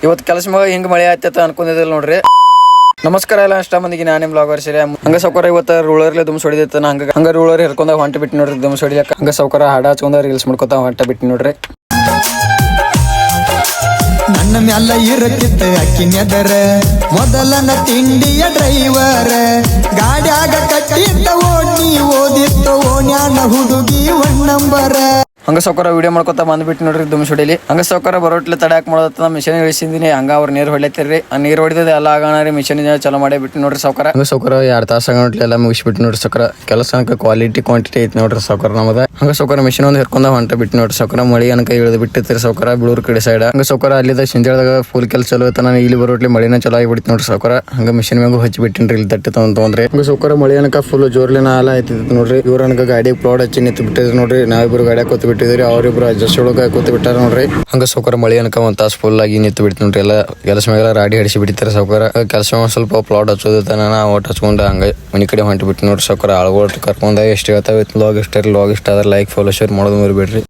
ಇವತ್ತು ಕೆಲಸ ಮ್ಯಾಗ ಹಿಂಗೆ ಮಳೆ ಆಯ್ತೈತೆ ಅನ್ಕೊಂಡಿದ್ದಿಲ್ಲ ನೋಡ್ರಿ. ನಮಸ್ಕಾರ ಎಲ್ಲ ಇಷ್ಟ ಮಂದಿಗೆ ನಾನು ನಿಮ್ಮ ಬ್ಲಾಗರ್ ಸೇರಿ ಹಂಗ ಸೌಕರ್ಯ ಇವತ್ತು ರೂಳರ್ಲೆ ದುಮ್ಸ್ ಹೊಡಿದೈತೆ ಹಂಗ ರೂಳರ್ ಹಿಡ್ಕೊಂಡಾಗ ಹೊಂಟ ಬಿಟ್ಟು ನೋಡ್ರಿ ದುಮ್ಸ್ ಹೊಡಿಯಕ್ಕೆ. ಹಂಗ ಸೌಕರ್ಯ ಹಾಡ ಹಚ್ಕೊಂಡ ರೀಲ್ಸ್ ಮಾಡ್ಕೊತ ಹೊಂಟ ಬಿಟ್ಟು ನೋಡ್ರಿ. ನನ್ನ ಮ್ಯಾಲ ಇರಕ್ಕಿತ್ತ ಅಕ್ಕಿನೆದರ ಮೊದಲನ ತಿಂಡಿಯ ಡ್ರೈವರ್ ಗಾಡ್ಯಾಗ ಕಟ್ಟಿದ್ದ ಓಣಿ ಓದಿತ್ತು ಓಣ್ಯಾನ ಹುಡುಗಿ ಒನ್ ನಂಬರ್. ಹಂಗ ಸೌಕರ್ಯ ವಿಡಿಯೋ ಮಾಡ್ಕೊತ ಬಂದ್ಬಿಟ್ಟು ನೋಡ್ರಿ ದುಮ್ಸ್ ಹೊಡಿಲಿ. ಹಂಗ ಸೌಕರ್ಯ ಬರೋಟ್ಲೆ ತಡ್ಯಾಕ್ ಮಾಡೋದ ಮಿಷನ್ ಇಳಿಸಿದೀನಿ. ಹಂಗ ಅವ್ರು ನೀರು ಹೊಡ್ಲತ್ತಿರ್ರಿ. ನೀರು ಹೊಡಿದ ಎಲ್ಲ ಆಗೋಣ ರೀ ಮಿಷನ್ ಚಲೋ ಮಾಡಿ ಬಿಟ್ಟು ನೋಡ್ರಿ ಸೌಕರ್ಯ. ಹಂಗ ಸೌಕರ್ಯ 2 ತಾಸು ಆಗಟ್ಲೆ ಎಲ್ಲ ಮುಗಿಸ್ಬಿಟ್ಟು ನೋಡ್ರಿ ಸೌಕರ್ಯ. ಕೆಲಸ ಅನ್ಕ ಕ್ವಾಲಿಟಿ ಕ್ವಾಂಟಿಟಿ ಐತಿ ನೋಡ್ರಿ ಸೌಕರ್ಯ ನಮ್ಮದ. ಹಂಗ ಸೌಕರ್ಯ ಮಿಷನ್ ಒಂದು ಹಿಡ್ಕೊಂಡ ಹೊಂಟ ಬಿಟ್ಟು ನೋಡ್ರಿ ಸೌಕರ್ಯ. ಮಳಿ ಅನ್ಕ ಇಳಿದು ಬಿಟ್ಟಿರ್ತೀರಿ ಸೌಕರ್ಯ ಬಿಳೂರ್ ಕಡೆ ಸೈಡ್. ಹಂಗ ಸೌಕರ್ಯ ಅಲ್ಲಿದ್ದ ಸಿಂಜಾಳದಾಗ ಫುಲ್ ಕೆಲಸ ಚಲೋ ಐತ. ನಾನು ಇಲ್ಲಿ ಬರೋಟ್ಲೆ ಮಳಿನ ಚಲೋ ಆಗಿಬಿಡ್ತು ನೋಡ್ರಿ ಸೌಕರ್ಯ. ಹಂಗ ಮಿಷನ್ ಮ್ಯಾಗ ಹಚ್ಚಿ ಬಿಟ್ಟಿನ್ರಿ ಇಲ್ಲಿ ತಟ್ಟಿ ತೊಗೊಂಡ್ರಿ. ಹಂಗ ಸೌಕರ್ಯ ಮಳಿ ಅನ್ಕ ಫುಲ್ ಜೋರ್ಲಿನ ಹಾಲ ಆಯ್ತಿತ್ತು ನೋಡ್ರಿ. ಇವ್ರ ಅನ್ಕ ಗಾಡಿ ಪ್ಲಾಡ್ ಹಚ್ಚಿ ನಿಂತು ಬಿಟ್ಟಿದ್ರು ನೋಡ್ರಿ. ನಾವಿಬ್ರು ಗಾಡಿ ಕೂತ್ ಬಿಟ್ಟಿದ್ರಿ, ಅವ್ರಿಬ್ರು ಜಸ್ಟ್ ಒಳಗ ಕೂತ್ ಬಿಟ್ಟಾರ ನೋಡ್ರಿ. ಹಂಗ ಸೌಕರ್ಯ ಮಳಿ ಅನ್ಕ 1 ತಾಸು ಫುಲ್ ಆಗಿ ನಿಂತು ಬಿಡ್ತು ನೋಡ್ರಿ. ಎಲ್ಲ ಕೆಲಸ ಮ್ಯಾಗ ರಾಡಿ ಹಡಿಸಿ ಬಿಡ್ತಾರೆ ಸೌಕರ್ಯ. ಕೆಲಸ ಸ್ವಲ್ಪ ಪ್ಲಾಟ್ ಹಚ್ಚೋದೈತೆ ನಾನು ಒಟ್ಟು ಹಚ್ಕೊಂಡು ಹಂಗ ಮನಿ ಕಡೆ ಹೊಂಟು ಬಿಟ್ಟು ನೋಡ್ರಿ ಸೌಕರ್ಯ. ಆಳ್ಗೊಟ್ಟು ಕರ್ಕೊಂಡ ಎಷ್ಟು ಹೇಳ್ತಾವೆ ಲಾಗ್ ಇಷ್ಟ ಆದ್ರೆ ಲೈಕ್ ಫಾಲೋ ಶೇರ್ ಮಾಡೋದು ಮರಿಬೇಡ್ರಿ.